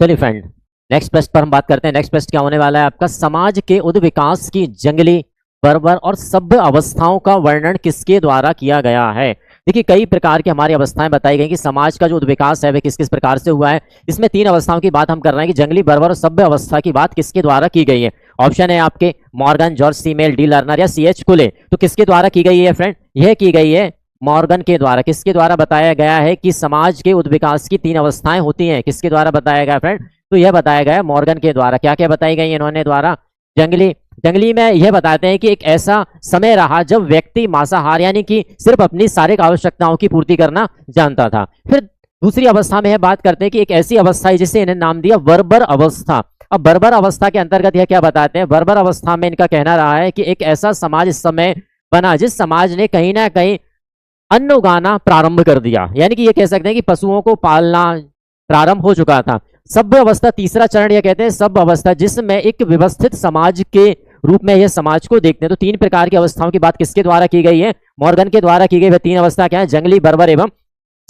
चलिए friend, next प्रश्न पर हम बात करते हैं। नेक्स्ट प्रश्न क्या होने वाला है आपका, समाज के उद्विकास की जंगली, बर्बर और सभ्य अवस्थाओं का वर्णन किसके द्वारा किया गया है। देखिए, कई प्रकार की हमारी अवस्थाएं बताई गई कि समाज का जो उद्विकास है वह किस किस प्रकार से हुआ है। इसमें 3 अवस्थाओं की बात हम कर रहे हैं कि जंगली, बर्बर और सभ्य अवस्था की बात किसके द्वारा की गई है। ऑप्शन है आपके मॉर्गन, जॉर्ज सीमेल, डी लर्नर या सी एच कुले। तो किसके द्वारा की गई है फ्रेंड, यह की गई है मॉर्गन के द्वारा। किसके द्वारा बताया गया है कि समाज के उद्विकास की 3 अवस्थाएं होती हैं, किसके द्वारा बताया गया फ्रेंड, तो यह बताया गया है मॉर्गन के द्वारा। क्या क्या बताई गई इन्होंने द्वारा, जंगली में यह बताते हैं कि एक ऐसा समय रहा जब व्यक्ति मांसाहार यानी कि सिर्फ अपनी शारीरिक आवश्यकताओं की पूर्ति करना जानता था। फिर दूसरी अवस्था में यह बात करते हैं कि एक ऐसी अवस्था है जिसे इन्हें नाम दिया बर्बर अवस्था। अब बर्बर अवस्था के अंतर्गत यह क्या बताते हैं, बर्बर अवस्था में इनका कहना रहा है कि एक ऐसा समाज इस समय बना जिस समाज ने कहीं ना कहीं अन्न उगाना प्रारंभ कर दिया, यानी कि ये कह सकते हैं कि पशुओं को पालना प्रारंभ हो चुका था। सभ्य अवस्था, तीसरा चरण यह कहते हैं सभ्य अवस्था, जिसमें एक व्यवस्थित समाज के रूप में यह समाज को देखते हैं। तो 3 प्रकार की अवस्थाओं की बात किसके द्वारा की गई है, मॉर्गन के द्वारा की गई। वह 3 अवस्था क्या है, जंगली, बर्बर एवं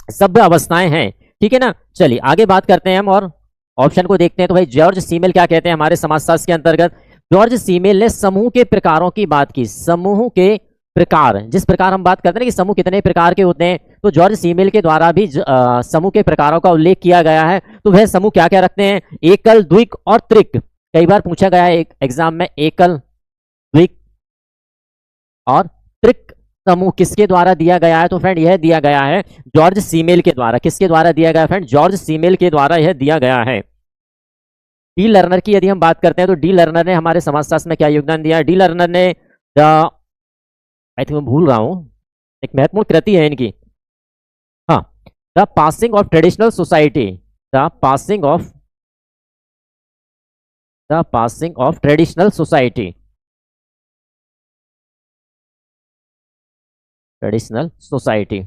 सभ्य अवस्थाएं हैं। ठीक है ना, चलिए आगे बात करते हैं हम और ऑप्शन को देखते हैं। तो भाई जॉर्ज सीमेल क्या कहते हैं हमारे समाजशास्त्र के अंतर्गत, जॉर्ज सीमेल ने समूह के प्रकारों की बात की। समूह के प्रकार, जिस प्रकार हम बात करते हैं कि समूह कितने प्रकार के होते हैं, तो जॉर्ज सीमेल के द्वारा भी समूह के प्रकारों का उल्लेख किया गया है। तो वह समूह क्या क्या रखते हैं, एकल, द्विक और त्रिक। कई बार पूछा गया है एक एग्जाम में, एकल, द्विक और त्रिक समूह किसके द्वारा दिया गया है। तो फ्रेंड यह दिया गया है जॉर्ज सीमेल के द्वारा। किसके द्वारा दिया गया फ्रेंड, जॉर्ज सीमेल के द्वारा यह दिया गया है। डी लर्नर की यदि हम बात करते हैं तो डी लर्नर ने हमारे समाजशास्त्र में क्या योगदान दिया है, डी लर्नर ने आई थिंक मैं भूल रहा हूं, एक महत्वपूर्ण कृति है इनकी, हाँ, the passing of traditional society, the passing of traditional society, traditional society.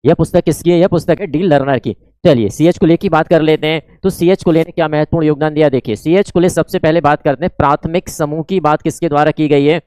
यह पुस्तक किसकी है, यह पुस्तक है डी लर्नर की। चलिए सी एच कुले की बात कर लेते हैं। तो सी एच कुले ने क्या महत्वपूर्ण योगदान दिया, देखिए सी एच कुले सबसे पहले बात करते हैं प्राथमिक समूह की बात किसके द्वारा की गई है।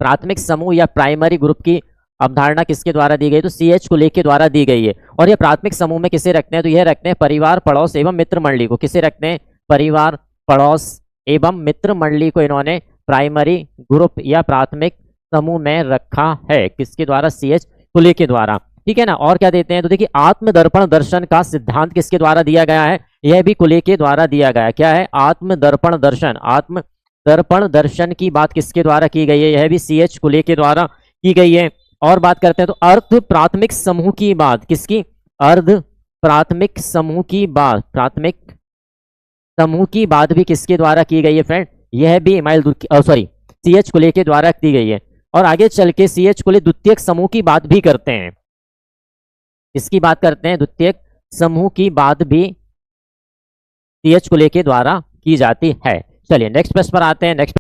प्राथमिक समूह या प्राइमरी ग्रुप की अवधारणा किसके द्वारा दी गई, तो सी एच कुले के द्वारा दी गई है। और ये प्राथमिक समूह में किसे रखते हैं, तो यह रखते हैं परिवार, पड़ोस एवं मित्र मंडली को। किसे रखते हैं, परिवार, पड़ोस एवं मित्र मंडली को इन्होंने प्राइमरी ग्रुप या प्राथमिक समूह में रखा है। किसके द्वारा, सी एच कुले के द्वारा। ठीक है ना, और क्या देते हैं, तो देखिए आत्मदर्पण दर्शन का सिद्धांत किसके द्वारा दिया गया है, यह भी कुले के द्वारा दिया गया है। क्या है, आत्मदर्पण दर्शन, आत्मदर्पण दर्शन की बात किसके द्वारा की गई है, यह भी सी एच कुले के द्वारा की गई है। और बात करते हैं तो अर्ध प्राथमिक समूह की बात, किसकी, अर्ध प्राथमिक समूह की बात, प्राथमिक समूह की बात भी किसके द्वारा की गई है फ्रेंड, यह भी सी एच कुले के द्वारा की गई है। और आगे चल के सी एच कुले द्वितीयक समूह की बात भी करते हैं। इसकी बात करते हैं, द्वितीयक समूह की बात भी सी एच कुले के द्वारा की जाती है। चलिए नेक्स्ट प्रश्न पर आते हैं। नेक्स्ट